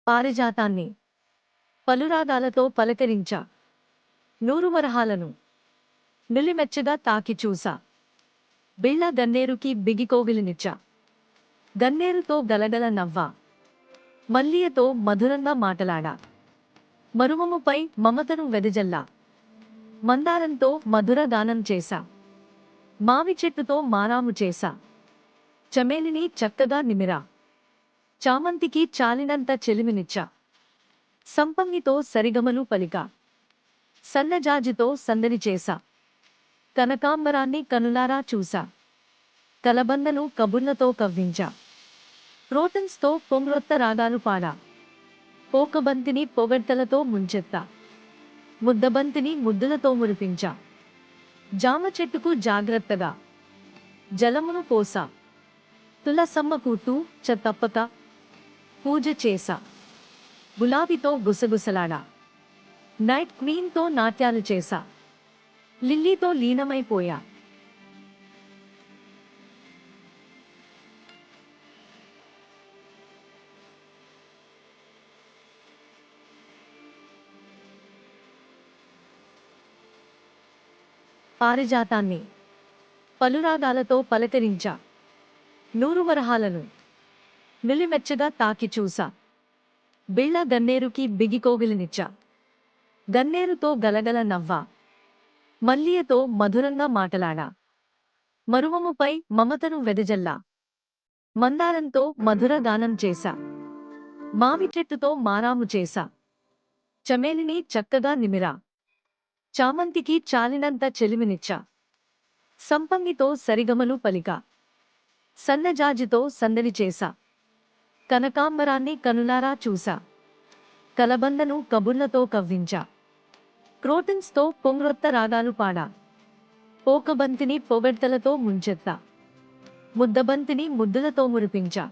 పారిజాతాన్ని పలురాగాలతో పలకరించా. నూరువరహాలను నులిమెచ్చగా తాకి చూసా. బిళ్ళ గన్నేరుకి బిగికోగిలినిచ్చా. గన్నేరుతో గలగల నవ్వా. మల్లియతో మధురంగా మాటలాడా. మరువముపై మమతను వెదజల్లా. మందారంతో మధుర గానం చేశా. మావి చెట్టుతో మారాము చేశా. చమేలిని చక్కగా నిమిరా. చామంతికి చాలినంత చెలిమినిచ్చా. సంపంగితో సరిగమలు పలికా. సన్నజాజితో సందడి చేశా. కనకాంబరాన్ని కనులారా చూశా. కలబందను కబుర్లతో కవ్వించా. క్రోటన్స్తో పొంగ్రొత్త రాగాలు పాడా. పోకబంతిని పొగడ్తలతో ముంచెత్తా. ముద్దబంతిని ముద్దులతో మురిపించా. జామ చెట్టుకు జాగ్రత్తగా జలమును పోసా. తులసమ్మ కూతూ తప్పక పూజ చేశా. గులాబీతో గుసగుసలాడా. నైట్ క్వీన్తో నాట్యాలు చేశా. లిల్లీతో లీనమైపోయా. పారిజాతాన్ని పలురాగాలతో పలకరించా. నూరువరహాలను నులిమెచ్చగా తాకి చూసా. బిళ్ళ గన్నేరుకి బిగికోగిలినిచ్చా. గన్నేరుతో గలగల నవ్వా. మల్లియతో మధురంగా మాటలాడా. మరువముపై మమతను వెదజల్లా. మందారంతో మధుర గానం చేశా. మావి చెట్టుతో మారాము చేశా. చమేలిని చక్కగా నిమిరా. చామంతికి చాలినంత చెలిమినిచ్చా. సంపంగితో సరిగమలు పలికా. సన్నజాజితో సందడి చేశా. కనకాంబరాన్ని కనులారా చూశా. కలబందను కబుర్లతో కవ్వించా. క్రోటన్స్తో పొంగ్రొత్త రాగాలు పాడా. పోకబంతిని పొగడ్తలతో ముంచెత్తా. ముద్దబంతిని ముద్దులతో మురిపించా.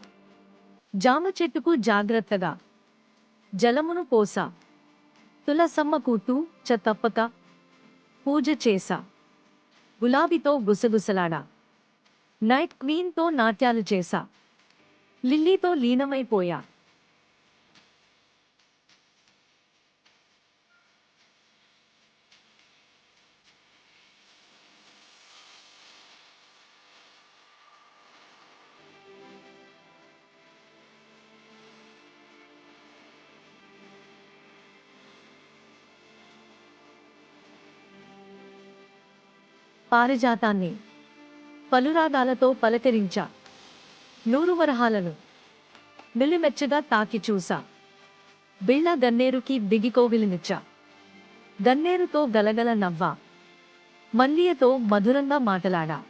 జామ చెట్టుకు జాగ్రత్తగా జలమును పోసా. తులసమ్మ కూతూ తప్పక పూజ చేశా. గులాబీతో గుసగుసలాడా. నైట్ క్వీన్తో నాట్యాలు చేశా. లిల్లీతో లీనమైపోయా. పారిజాతాన్ని పలురాగాలతో పలకరించా. నూరువరహాలను నులిమెచ్చగా తాకి చూసా. బిళ్ళ గన్నేరుకి బిగికోగిలినిచ్చా. గన్నేరుతో గలగల నవ్వా. మల్లియతో మధురంగా మాటలాడా.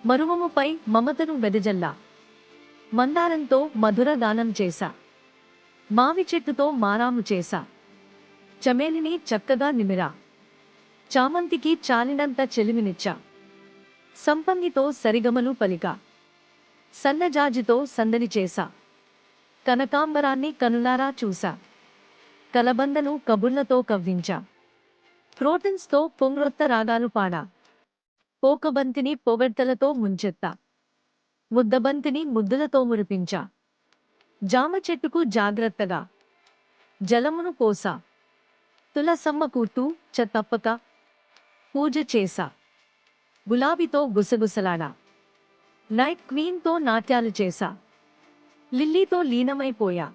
మరువముపై మమతను వెదజల్లా. మందారంతో మధుర గానం చేశా. మావి చెట్టుతో మారాము చేశా. చమేలిని చక్కగా నిమిరా. చామంతికి చాలినంత చెలిమినిచ్చా. సంపంగితో సరిగమలు పలికా. సన్నజాజితో సందడి చేశా. కనకాంబరాన్ని కనులారా చూశా. కలబందను కబుర్లతో కవ్వించా. క్రోటన్స్తో పొంగ్రొత్త రాగాలు పాడా. పోకబంతిని పొగడ్తలతో ముంచెత్తా. ముద్దబంతిని ముద్దులతో మురిపించా. జామ చెట్టుకు జాగ్రత్తగా జలమును పోసా. తులసమ్మ కూతూ తప్పక పూజ చేశా. గులాబీతో గుసగుసలాడా. నైట్ క్వీన్తో నాట్యాలు చేశా. లిల్లీతో లీనమైపోయా.